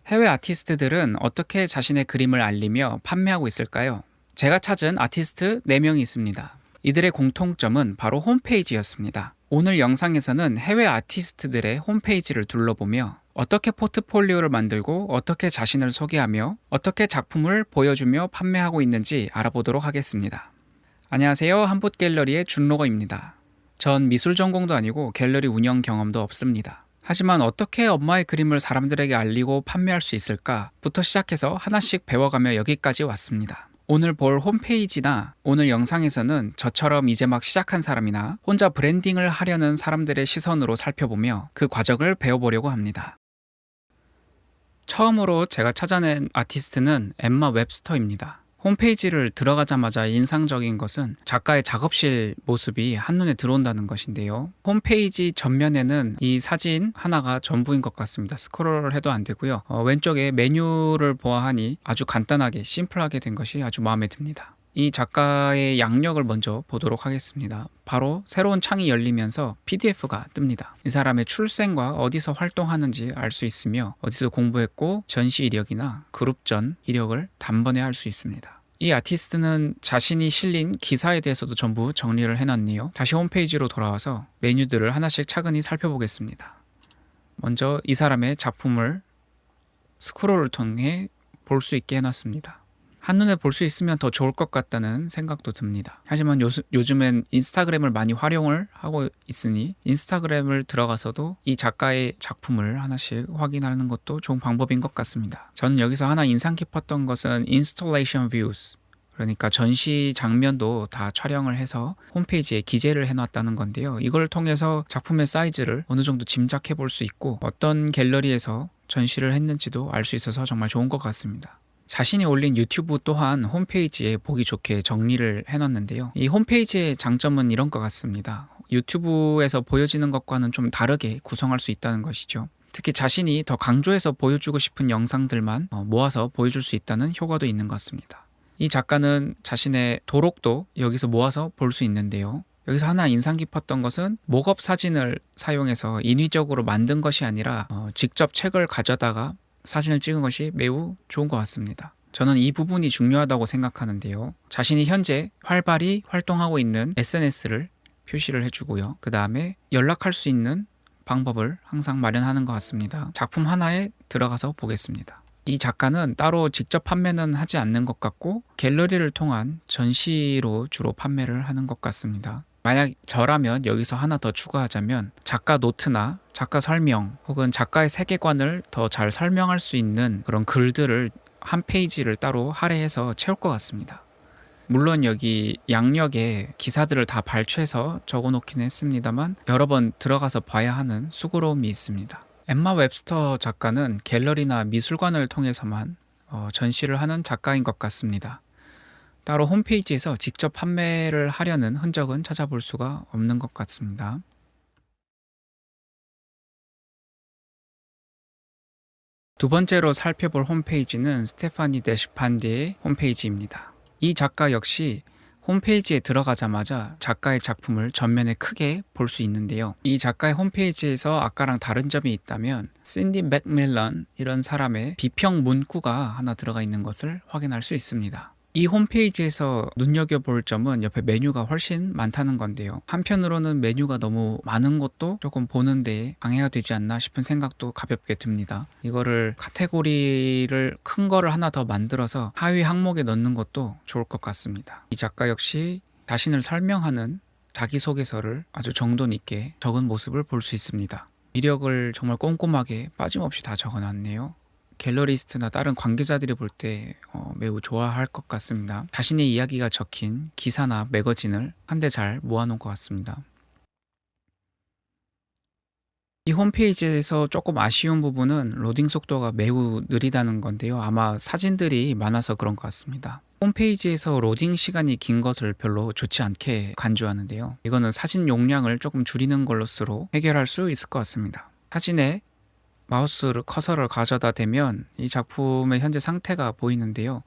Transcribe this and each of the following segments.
해외 아티스트들은 어떻게 자신의 그림을 알리며 판매하고 있을까요? 제가 찾은 아티스트 4명이 있습니다. 이들의 공통점은 바로 홈페이지였습니다. 오늘 영상에서는 해외 아티스트들의 홈페이지를 둘러보며 어떻게 포트폴리오를 만들고 어떻게 자신을 소개하며 어떻게 작품을 보여주며 판매하고 있는지 알아보도록 하겠습니다. 안녕하세요. 한붓갤러리의 준로거입니다. 전 미술 전공도 아니고 갤러리 운영 경험도 없습니다. 하지만 어떻게 엄마의 그림을 사람들에게 알리고 판매할 수 있을까부터 시작해서 하나씩 배워가며 여기까지 왔습니다. 오늘 볼 홈페이지나 오늘 영상에서는 저처럼 이제 막 시작한 사람이나 혼자 브랜딩을 하려는 사람들의 시선으로 살펴보며 그 과정을 배워보려고 합니다. 처음으로 제가 찾아낸 아티스트는 엠마 웹스터입니다. 홈페이지를 들어가자마자 인상적인 것은 작가의 작업실 모습이 한눈에 들어온다는 것인데요. 홈페이지 전면에는 이 사진 하나가 전부인 것 같습니다. 스크롤을 해도 안 되고요. 왼쪽에 메뉴를 보아하니 아주 간단하게 심플하게 된 것이 아주 마음에 듭니다. 이 작가의 양력을 먼저 보도록 하겠습니다. 바로 새로운 창이 열리면서 PDF가 뜹니다. 이 사람의 출생과 어디서 활동하는지 알 수 있으며 어디서 공부했고 전시 이력이나 그룹전 이력을 단번에 알 수 있습니다. 이 아티스트는 자신이 실린 기사에 대해서도 전부 정리를 해놨네요. 다시 홈페이지로 돌아와서 메뉴들을 하나씩 차근히 살펴보겠습니다. 먼저 이 사람의 작품을 스크롤을 통해 볼 수 있게 해놨습니다. 한눈에 볼 수 있으면 더 좋을 것 같다는 생각도 듭니다. 하지만 요즘엔 인스타그램을 많이 활용을 하고 있으니 인스타그램을 들어가서도 이 작가의 작품을 하나씩 확인하는 것도 좋은 방법인 것 같습니다. 저는 여기서 하나 인상 깊었던 것은 Installation Views, 그러니까 전시 장면도 다 촬영을 해서 홈페이지에 기재를 해놨다는 건데요. 이걸 통해서 작품의 사이즈를 어느 정도 짐작해 볼 수 있고 어떤 갤러리에서 전시를 했는지도 알 수 있어서 정말 좋은 것 같습니다. 자신이 올린 유튜브 또한 홈페이지에 보기 좋게 정리를 해놨는데요. 이 홈페이지의 장점은 이런 것 같습니다. 유튜브에서 보여지는 것과는 좀 다르게 구성할 수 있다는 것이죠. 특히 자신이 더 강조해서 보여주고 싶은 영상들만 모아서 보여줄 수 있다는 효과도 있는 것 같습니다. 이 작가는 자신의 도록도 여기서 모아서 볼 수 있는데요. 여기서 하나 인상 깊었던 것은 목업 사진을 사용해서 인위적으로 만든 것이 아니라 직접 책을 가져다가 사진을 찍은 것이 매우 좋은 것 같습니다. 저는 이 부분이 중요하다고 생각하는데요. 자신이 현재 활발히 활동하고 있는 SNS를 표시를 해주고요. 그 다음에 연락할 수 있는 방법을 항상 마련하는 것 같습니다. 작품 하나에 들어가서 보겠습니다. 이 작가는 따로 직접 판매는 하지 않는 것 같고 갤러리를 통한 전시로 주로 판매를 하는 것 같습니다. 만약 저라면 여기서 하나 더 추가하자면 작가 노트나 작가 설명 혹은 작가의 세계관을 더 잘 설명할 수 있는 그런 글들을 한 페이지를 따로 할애해서 채울 것 같습니다. 물론 여기 양력에 기사들을 다 발췌해서 적어놓기는 했습니다만 여러 번 들어가서 봐야 하는 수고로움이 있습니다. 엠마 웹스터 작가는 갤러리나 미술관을 통해서만 전시를 하는 작가인 것 같습니다. 따로 홈페이지에서 직접 판매를 하려는 흔적은 찾아볼 수가 없는 것 같습니다. 두 번째로 살펴볼 홈페이지는 스테파니 데슈판디의 홈페이지입니다. 이 작가 역시 홈페이지에 들어가자마자 작가의 작품을 전면에 크게 볼 수 있는데요. 이 작가의 홈페이지에서 아까랑 다른 점이 있다면 신디 맥밀런 이런 사람의 비평 문구가 하나 들어가 있는 것을 확인할 수 있습니다. 이 홈페이지에서 눈여겨볼 점은 옆에 메뉴가 훨씬 많다는 건데요. 한편으로는 메뉴가 너무 많은 것도 조금 보는데 방해가 되지 않나 싶은 생각도 가볍게 듭니다. 이거를 카테고리를 큰 거를 하나 더 만들어서 하위 항목에 넣는 것도 좋을 것 같습니다. 이 작가 역시 자신을 설명하는 자기소개서를 아주 정도 있게 적은 모습을 볼 수 있습니다. 이력을 정말 꼼꼼하게 빠짐없이 다 적어놨네요. 갤러리스트나 다른 관계자들이 볼 때 매우 좋아할 것 같습니다. 자신의 이야기가 적힌 기사나 매거진을 한데 잘 모아놓은 것 같습니다. 이 홈페이지에서 조금 아쉬운 부분은 로딩 속도가 매우 느리다는 건데요. 아마 사진들이 많아서 그런 것 같습니다. 홈페이지에서 로딩 시간이 긴 것을 별로 좋지 않게 간주하는데요. 이거는 사진 용량을 조금 줄이는 걸로스로 해결할 수 있을 것 같습니다. 사진에 마우스를 커서를 가져다 대면 이 작품의 현재 상태가 보이는데요.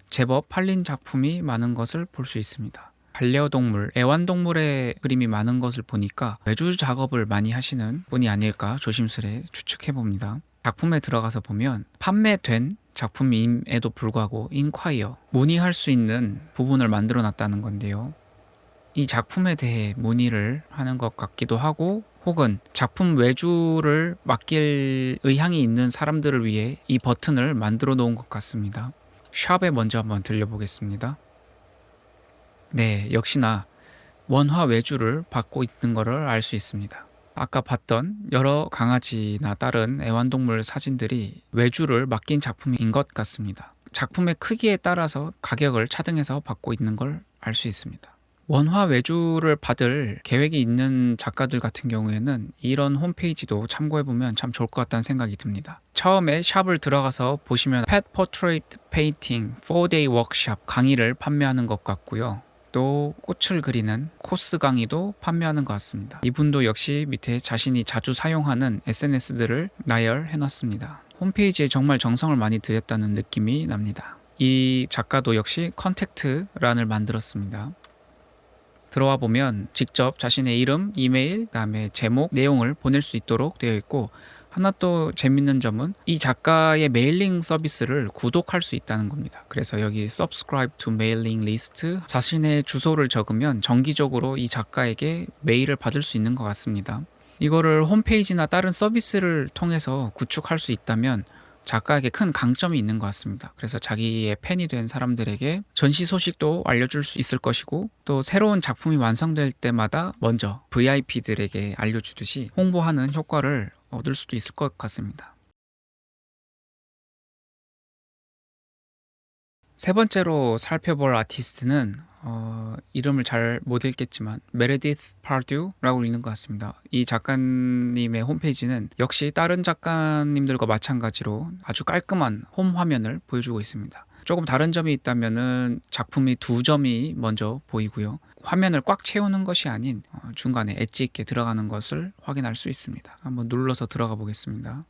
제법 팔린 작품이 많은 것을 볼 수 있습니다. 반려동물, 애완동물의 그림이 많은 것을 보니까 외주 작업을 많이 하시는 분이 아닐까 조심스레 추측해 봅니다. 작품에 들어가서 보면 판매된 작품임에도 불구하고 인콰이어, 문의할 수 있는 부분을 만들어 놨다는 건데요. 이 작품에 대해 문의를 하는 것 같기도 하고, 혹은 작품 외주를 맡길 의향이 있는 사람들을 위해 이 버튼을 만들어 놓은 것 같습니다. 샵에 먼저 한번 들려보겠습니다. 네, 역시나 원화 외주를 받고 있는 것을 알 수 있습니다. 아까 봤던 여러 강아지나 다른 애완동물 사진들이 외주를 맡긴 작품인 것 같습니다. 작품의 크기에 따라서 가격을 차등해서 받고 있는 걸 알 수 있습니다. 원화 외주를 받을 계획이 있는 작가들 같은 경우에는 이런 홈페이지도 참고해보면 참 좋을 것 같다는 생각이 듭니다. 처음에 샵을 들어가서 보시면 Pet Portrait Painting 4-Day Workshop 강의를 판매하는 것 같고요. 또 꽃을 그리는 코스 강의도 판매하는 것 같습니다. 이분도 역시 밑에 자신이 자주 사용하는 SNS들을 나열해놨습니다. 홈페이지에 정말 정성을 많이 들였다는 느낌이 납니다. 이 작가도 역시 컨택트란을 만들었습니다. 들어와 보면 직접 자신의 이름, 이메일, 그다음에 제목, 내용을 보낼 수 있도록 되어 있고, 하나 또 재밌는 점은 이 작가의 메일링 서비스를 구독할 수 있다는 겁니다. 그래서 여기 subscribe to mailing list, 자신의 주소를 적으면 정기적으로 이 작가에게 메일을 받을 수 있는 것 같습니다. 이거를 홈페이지나 다른 서비스를 통해서 구축할 수 있다면 작가에게 큰 강점이 있는 것 같습니다. 그래서 자기의 팬이 된 사람들에게 전시 소식도 알려줄 수 있을 것이고, 또 새로운 작품이 완성될 때마다 먼저 VIP들에게 알려주듯이 홍보하는 효과를 얻을 수도 있을 것 같습니다. 세 번째로 살펴볼 아티스트는 이름을 잘 못 읽겠지만 메르디스 파듀라고 읽는 것 같습니다. 이 작가님의 홈페이지는 역시 다른 작가님들과 마찬가지로 아주 깔끔한 홈 화면을 보여주고 있습니다. 조금 다른 점이 있다면은 작품이 두 점이 먼저 보이고요. 화면을 꽉 채우는 것이 아닌 중간에 엣지 있게 들어가는 것을 확인할 수 있습니다. 한번 눌러서 들어가 보겠습니다.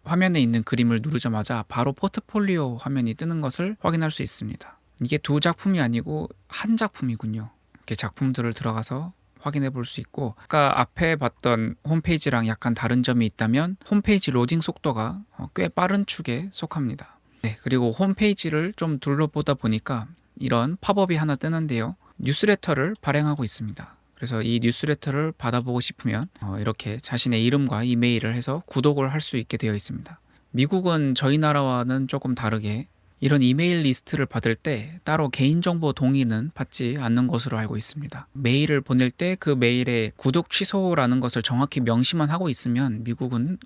화면에 있는 그림을 누르자마자 바로 포트폴리오 화면이 뜨는 것을 확인할 수 있습니다. 이게 두 작품이 아니고 한 작품이군요. 이렇게 작품들을 들어가서 확인해 볼 수 있고, 아까 앞에 봤던 홈페이지랑 약간 다른 점이 있다면 홈페이지 로딩 속도가 꽤 빠른 축에 속합니다. 네, 그리고 홈페이지를 좀 둘러보다 보니까 이런 팝업이 하나 뜨는데요. 뉴스레터를 발행하고 있습니다. 그래서 이 뉴스레터를 받아보고 싶으면 이렇게 자신의 이름과 이메일을 해서 구독을 할 수 있게 되어 있습니다. 미국은 저희 나라와는 조금 다르게 이런 이메일 리스트를 받을 때 따로 개인정보 동의는 받지 않는 것으로 알고 있습니다. 메일을 보낼 때 그 메일에 구독 취소라는 것을 정확히 명시만 하고 있으면 미국은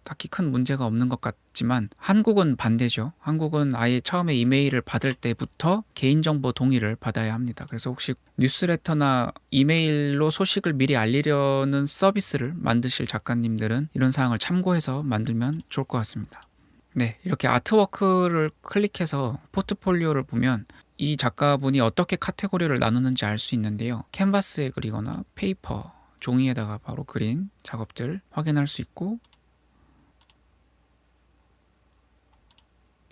딱히 큰 문제가 없는 것 같지만, 한국은 반대죠. 한국은 아예 처음에 이메일을 받을 때부터 개인정보 동의를 받아야 합니다. 그래서 혹시 뉴스레터나 이메일로 소식을 미리 알리려는 서비스를 만드실 작가님들은 이런 사항을 참고해서 만들면 좋을 것 같습니다. 네, 이렇게 아트워크를 클릭해서 포트폴리오를 보면 이 작가분이 어떻게 카테고리를 나누는지 알 수 있는데요. 캔버스에 그리거나 페이퍼, 종이에다가 바로 그린 작업들 확인할 수 있고,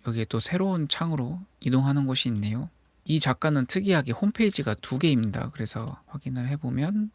여기에 또 새로운 창으로 이동하는 곳이 있네요. 이 작가는 특이하게 홈페이지가 두 개입니다. 그래서 확인을 해보면,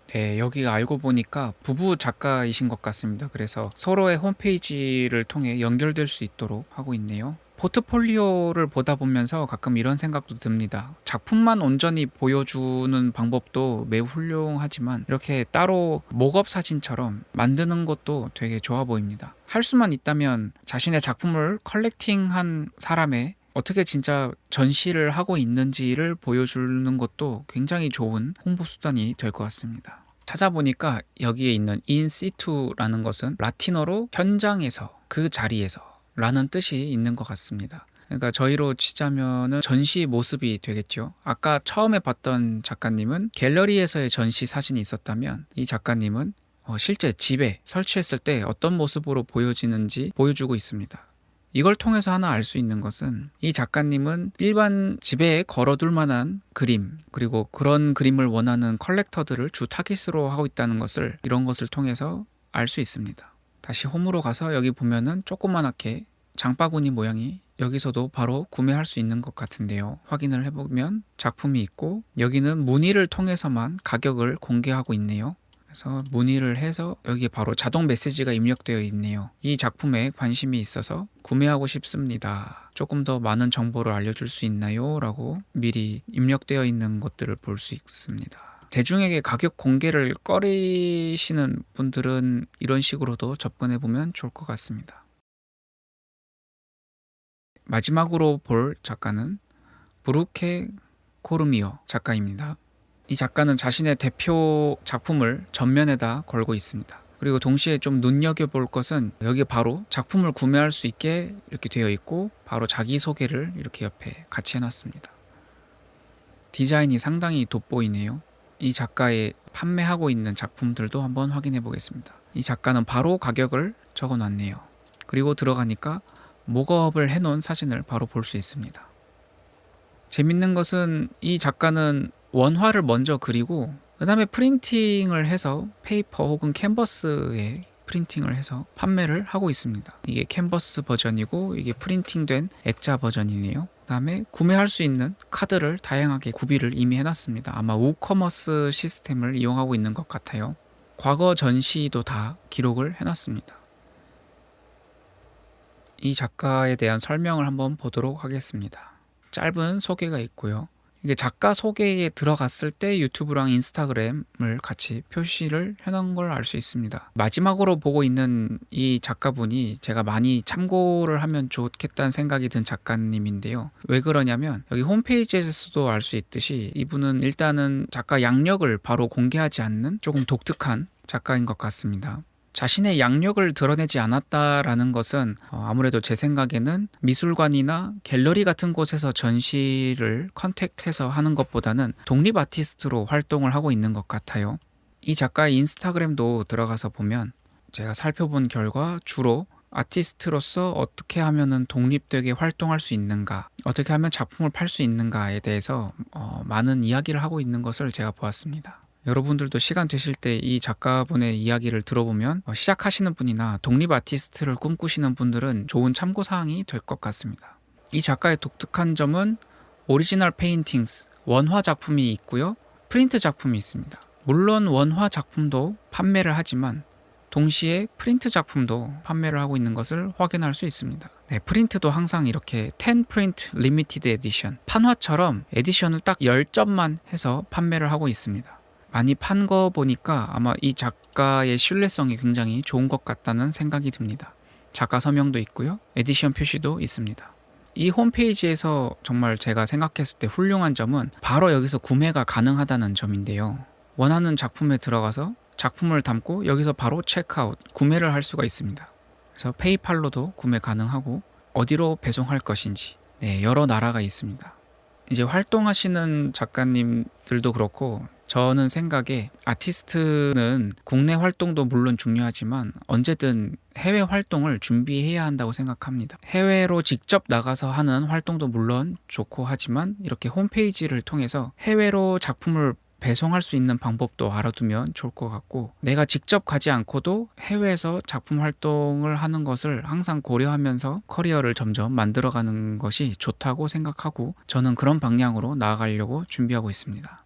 네, 여기가 알고 보니까 부부 작가이신 것 같습니다. 그래서 서로의 홈페이지를 통해 연결될 수 있도록 하고 있네요. 포트폴리오를 보다 보면서 가끔 이런 생각도 듭니다. 작품만 온전히 보여주는 방법도 매우 훌륭하지만 이렇게 따로 목업 사진처럼 만드는 것도 되게 좋아 보입니다. 할 수만 있다면 자신의 작품을 컬렉팅한 사람의 어떻게 진짜 전시를 하고 있는지를 보여주는 것도 굉장히 좋은 홍보 수단이 될 것 같습니다. 찾아보니까 여기에 있는 in situ라는 것은 라틴어로 현장에서, 그 자리에서 라는 뜻이 있는 것 같습니다. 그러니까 저희로 치자면은 전시 모습이 되겠죠. 아까 처음에 봤던 작가님은 갤러리에서의 전시 사진이 있었다면, 이 작가님은 실제 집에 설치했을 때 어떤 모습으로 보여지는지 보여주고 있습니다. 이걸 통해서 하나 알 수 있는 것은 이 작가님은 일반 집에 걸어둘 만한 그림, 그리고 그런 그림을 원하는 컬렉터들을 주 타깃으로 하고 있다는 것을, 이런 것을 통해서 알 수 있습니다. 다시 홈으로 가서 여기 보면은 조그만하게 장바구니 모양이 여기서도 바로 구매할 수 있는 것 같은데요. 확인을 해보면 작품이 있고, 여기는 문의를 통해서만 가격을 공개하고 있네요. 그래서 문의를 해서 여기에 바로 자동 메시지가 입력되어 있네요. 이 작품에 관심이 있어서 구매하고 싶습니다. 조금 더 많은 정보를 알려줄 수 있나요? 라고 미리 입력되어 있는 것들을 볼 수 있습니다. 대중에게 가격 공개를 꺼리시는 분들은 이런 식으로도 접근해 보면 좋을 것 같습니다. 마지막으로 볼 작가는 브루케 코르미어 작가입니다. 이 작가는 자신의 대표 작품을 전면에다 걸고 있습니다. 그리고 동시에 좀 눈여겨볼 것은 여기 바로 작품을 구매할 수 있게 이렇게 되어 있고 바로 자기소개를 이렇게 옆에 같이 해놨습니다. 디자인이 상당히 돋보이네요. 이 작가의 판매하고 있는 작품들도 한번 확인해 보겠습니다. 이 작가는 바로 가격을 적어놨네요. 그리고 들어가니까 목업을 해놓은 사진을 바로 볼 수 있습니다. 재밌는 것은 이 작가는 원화를 먼저 그리고 그 다음에 프린팅을 해서 페이퍼 혹은 캔버스에 프린팅을 해서 판매를 하고 있습니다. 이게 캔버스 버전이고 이게 프린팅된 액자 버전이네요. 그 다음에 구매할 수 있는 카드를 다양하게 구비를 이미 해놨습니다. 아마 우커머스 시스템을 이용하고 있는 것 같아요. 과거 전시도 다 기록을 해놨습니다. 이 작가에 대한 설명을 한번 보도록 하겠습니다. 짧은 소개가 있고요. 이게 작가 소개에 들어갔을 때 유튜브랑 인스타그램을 같이 표시를 해놓은 걸 알 수 있습니다. 마지막으로 보고 있는 이 작가분이 제가 많이 참고를 하면 좋겠다는 생각이 든 작가님인데요. 왜 그러냐면 여기 홈페이지에서도 알 수 있듯이 이분은 일단은 작가 양력을 바로 공개하지 않는 조금 독특한 작가인 것 같습니다. 자신의 양력을 드러내지 않았다라는 것은 아무래도 제 생각에는 미술관이나 갤러리 같은 곳에서 전시를 컨택해서 하는 것보다는 독립 아티스트로 활동을 하고 있는 것 같아요. 이 작가의 인스타그램도 들어가서 보면 제가 살펴본 결과 주로 아티스트로서 어떻게 하면 독립되게 활동할 수 있는가, 어떻게 하면 작품을 팔 수 있는가에 대해서 많은 이야기를 하고 있는 것을 제가 보았습니다. 여러분들도 시간 되실 때 이 작가분의 이야기를 들어보면 시작하시는 분이나 독립 아티스트를 꿈꾸시는 분들은 좋은 참고사항이 될 것 같습니다. 이 작가의 독특한 점은 오리지널 페인팅스, 원화 작품이 있고요. 프린트 작품이 있습니다. 물론 원화 작품도 판매를 하지만 동시에 프린트 작품도 판매를 하고 있는 것을 확인할 수 있습니다. 네, 프린트도 항상 이렇게 10 프린트 리미티드 에디션, 판화처럼 에디션을 딱 10점만 해서 판매를 하고 있습니다. 많이 판 거 보니까 아마 이 작가의 신뢰성이 굉장히 좋은 것 같다는 생각이 듭니다. 작가 서명도 있고요. 에디션 표시도 있습니다. 이 홈페이지에서 정말 제가 생각했을 때 훌륭한 점은 바로 여기서 구매가 가능하다는 점인데요. 원하는 작품에 들어가서 작품을 담고 여기서 바로 체크아웃, 구매를 할 수가 있습니다. 그래서 페이팔로도 구매 가능하고 어디로 배송할 것인지 여러 나라가 있습니다. 이제 활동하시는 작가님들도 그렇고 저는 생각에 아티스트는 국내 활동도 물론 중요하지만 언제든 해외 활동을 준비해야 한다고 생각합니다. 해외로 직접 나가서 하는 활동도 물론 좋고 하지만 이렇게 홈페이지를 통해서 해외로 작품을 배송할 수 있는 방법도 알아두면 좋을 것 같고 내가 직접 가지 않고도 해외에서 작품 활동을 하는 것을 항상 고려하면서 커리어를 점점 만들어가는 것이 좋다고 생각하고 저는 그런 방향으로 나아가려고 준비하고 있습니다.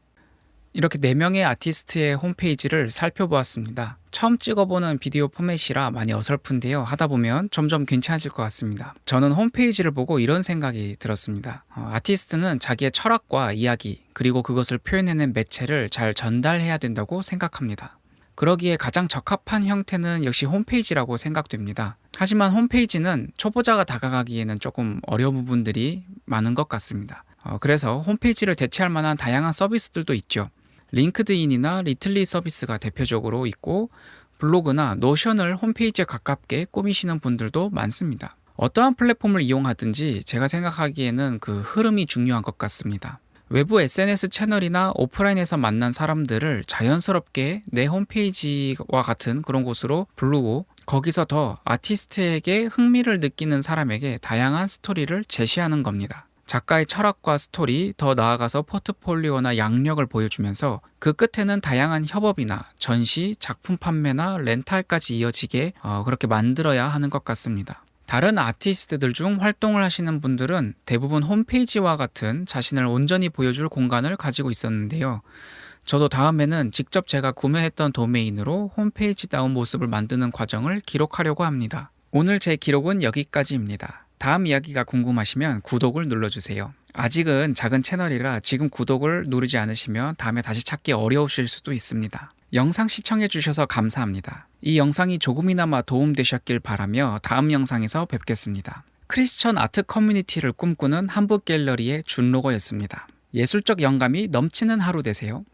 이렇게 4명의 아티스트의 홈페이지를 살펴보았습니다. 처음 찍어보는 비디오 포맷이라 많이 어설픈데요. 하다 보면 점점 괜찮아질 것 같습니다. 저는 홈페이지를 보고 이런 생각이 들었습니다. 아티스트는 자기의 철학과 이야기 그리고 그것을 표현해낸 매체를 잘 전달해야 된다고 생각합니다. 그러기에 가장 적합한 형태는 역시 홈페이지라고 생각됩니다. 하지만 홈페이지는 초보자가 다가가기에는 조금 어려운 부분들이 많은 것 같습니다. 그래서 홈페이지를 대체할 만한 다양한 서비스들도 있죠. 링크드인이나 리틀리 서비스가 대표적으로 있고 블로그나 노션을 홈페이지에 가깝게 꾸미시는 분들도 많습니다. 어떠한 플랫폼을 이용하든지 제가 생각하기에는 그 흐름이 중요한 것 같습니다. 외부 SNS 채널이나 오프라인에서 만난 사람들을 자연스럽게 내 홈페이지와 같은 그런 곳으로 부르고 거기서 더 아티스트에게 흥미를 느끼는 사람에게 다양한 스토리를 제시하는 겁니다. 작가의 철학과 스토리, 더 나아가서 포트폴리오나 양력을 보여주면서 그 끝에는 다양한 협업이나 전시, 작품 판매나 렌탈까지 이어지게 그렇게 만들어야 하는 것 같습니다. 다른 아티스트들 중 활동을 하시는 분들은 대부분 홈페이지와 같은 자신을 온전히 보여줄 공간을 가지고 있었는데요. 저도 다음에는 직접 제가 구매했던 도메인으로 홈페이지다운 모습을 만드는 과정을 기록하려고 합니다. 오늘 제 기록은 여기까지입니다. 다음 이야기가 궁금하시면 구독을 눌러주세요. 아직은 작은 채널이라 지금 구독을 누르지 않으시면 다음에 다시 찾기 어려우실 수도 있습니다. 영상 시청해주셔서 감사합니다. 이 영상이 조금이나마 도움되셨길 바라며 다음 영상에서 뵙겠습니다. 크리스천 아트 커뮤니티를 꿈꾸는 한북 갤러리의 준로거였습니다. 예술적 영감이 넘치는 하루 되세요.